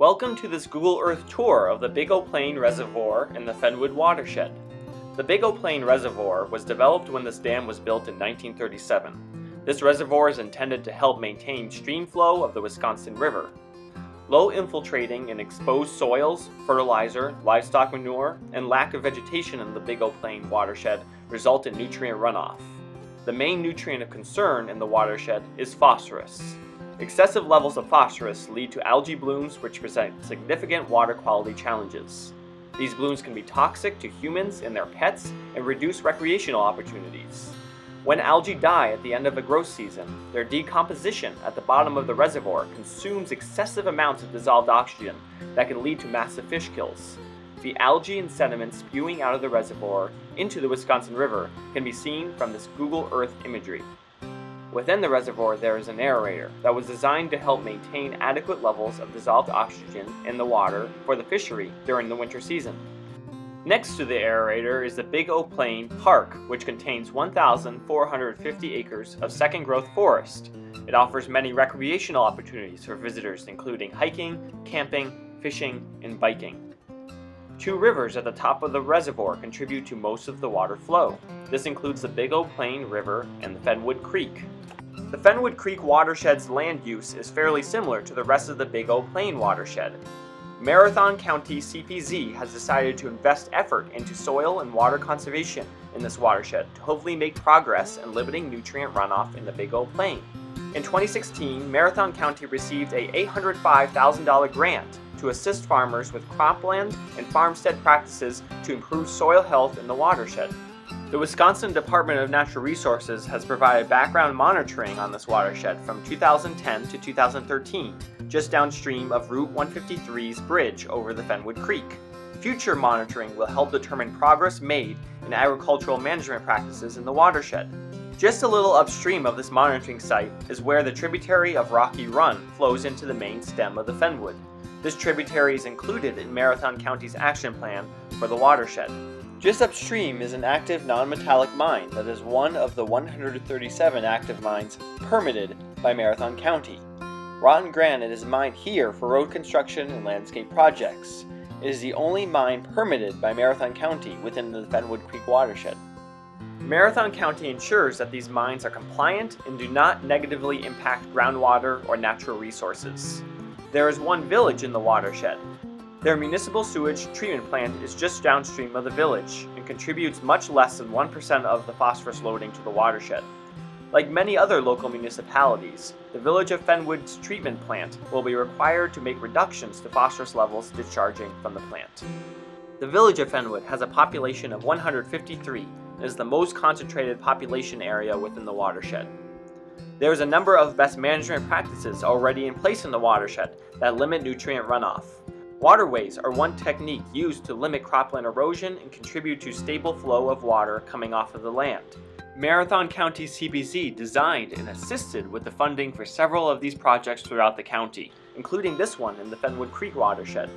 Welcome to this Google Earth tour of the Big O Plain Reservoir in the Fenwood Watershed. The Big O Plain Reservoir was developed when this dam was built in 1937. This reservoir is intended to help maintain stream flow of the Wisconsin River. Low infiltrating and exposed soils, fertilizer, livestock manure, and lack of vegetation in the Big O Plain watershed result in nutrient runoff. The main nutrient of concern in the watershed is phosphorus. Excessive levels of phosphorus lead to algae blooms which present significant water quality challenges. These blooms can be toxic to humans and their pets and reduce recreational opportunities. When algae die at the end of a growth season, their decomposition at the bottom of the reservoir consumes excessive amounts of dissolved oxygen that can lead to massive fish kills. The algae and sediment spewing out of the reservoir into the Wisconsin River can be seen from this Google Earth imagery. Within the reservoir there is an aerator that was designed to help maintain adequate levels of dissolved oxygen in the water for the fishery during the winter season. Next to the aerator is the Big O Plain Park, which contains 1,450 acres of second growth forest. It offers many recreational opportunities for visitors including hiking, camping, fishing, and biking. Two rivers at the top of the reservoir contribute to most of the water flow. This includes the Big O Plain River and the Fenwood Creek. The Fenwood Creek watershed's land use is fairly similar to the rest of the Big O Plain watershed. Marathon County CPZ has decided to invest effort into soil and water conservation in this watershed to hopefully make progress in limiting nutrient runoff in the Big O Plain. In 2016, Marathon County received a $805,000 grant to assist farmers with cropland and farmstead practices to improve soil health in the watershed. The Wisconsin Department of Natural Resources has provided background monitoring on this watershed from 2010 to 2013, just downstream of Route 153's bridge over the Fenwood Creek. Future monitoring will help determine progress made in agricultural management practices in the watershed. Just a little upstream of this monitoring site is where the tributary of Rocky Run flows into the main stem of the Fenwood. This tributary is included in Marathon County's action plan for the watershed. Just upstream is an active non-metallic mine that is one of the 137 active mines permitted by Marathon County. Rotten granite is mined here for road construction and landscape projects. It is the only mine permitted by Marathon County within the Fenwood Creek watershed. Marathon County ensures that these mines are compliant and do not negatively impact groundwater or natural resources. There is one village in the watershed. Their municipal sewage treatment plant is just downstream of the village and contributes much less than 1% of the phosphorus loading to the watershed. Like many other local municipalities, the village of Fenwood's treatment plant will be required to make reductions to phosphorus levels discharging from the plant. The village of Fenwood has a population of 153 and is the most concentrated population area within the watershed. There is a number of best management practices already in place in the watershed that limit nutrient runoff. Waterways are one technique used to limit cropland erosion and contribute to stable flow of water coming off of the land. Marathon County CPZ designed and assisted with the funding for several of these projects throughout the county, including this one in the Fenwood Creek watershed.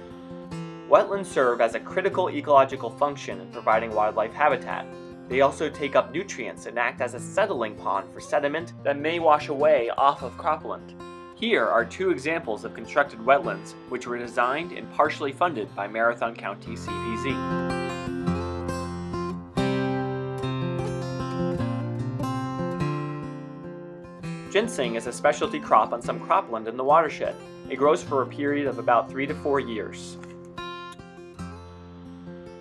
Wetlands serve as a critical ecological function in providing wildlife habitat. They also take up nutrients and act as a settling pond for sediment that may wash away off of cropland. Here are two examples of constructed wetlands which were designed and partially funded by Marathon County CPZ. Ginseng is a specialty crop on some cropland in the watershed. It grows for a period of about 3 to 4 years.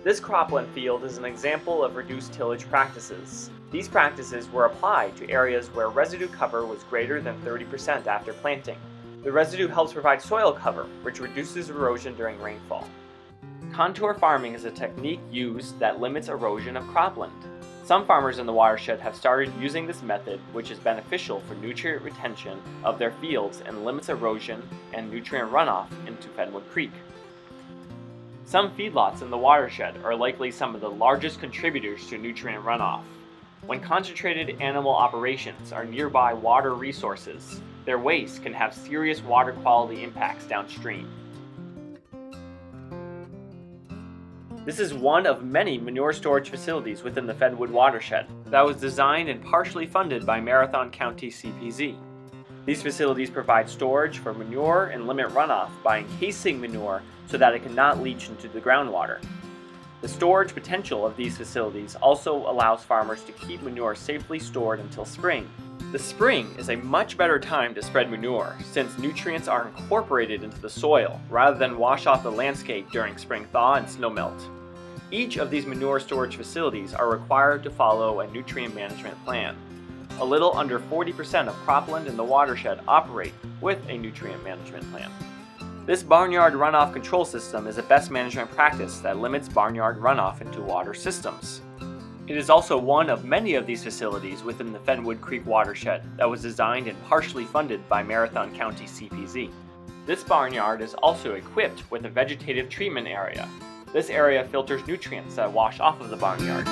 This cropland field is an example of reduced tillage practices. These practices were applied to areas where residue cover was greater than 30% after planting. The residue helps provide soil cover, which reduces erosion during rainfall. Contour farming is a technique used that limits erosion of cropland. Some farmers in the watershed have started using this method, which is beneficial for nutrient retention of their fields and limits erosion and nutrient runoff into Fenwood Creek. Some feedlots in the watershed are likely some of the largest contributors to nutrient runoff. When concentrated animal operations are nearby water resources, their waste can have serious water quality impacts downstream. This is one of many manure storage facilities within the Fenwood watershed that was designed and partially funded by Marathon County CPZ. These facilities provide storage for manure and limit runoff by encasing manure so that it cannot leach into the groundwater. The storage potential of these facilities also allows farmers to keep manure safely stored until spring. The spring is a much better time to spread manure since nutrients are incorporated into the soil rather than wash off the landscape during spring thaw and snowmelt. Each of these manure storage facilities are required to follow a nutrient management plan. A little under 40% of cropland in the watershed operate with a nutrient management plan. This barnyard runoff control system is a best management practice that limits barnyard runoff into water systems. It is also one of many of these facilities within the Fenwood Creek watershed that was designed and partially funded by Marathon County CPZ. This barnyard is also equipped with a vegetative treatment area. This area filters nutrients that wash off of the barnyard.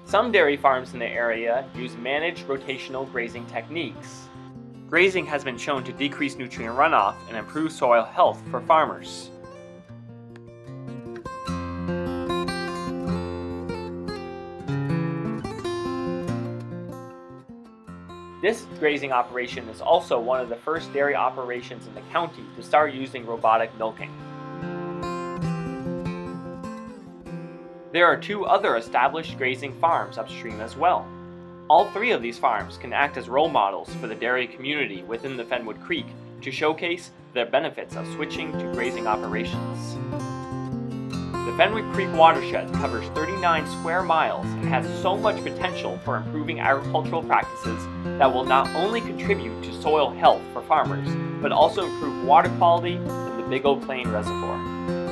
Some dairy farms in the area use managed rotational grazing techniques. Grazing has been shown to decrease nutrient runoff and improve soil health for farmers. This grazing operation is also one of the first dairy operations in the county to start using robotic milking. There are 2 other established grazing farms upstream as well. All 3 of these farms can act as role models for the dairy community within the Fenwood Creek to showcase the benefits of switching to grazing operations. The Fenwood Creek watershed covers 39 square miles and has so much potential for improving agricultural practices that will not only contribute to soil health for farmers, but also improve water quality in the Big Old Plain Reservoir.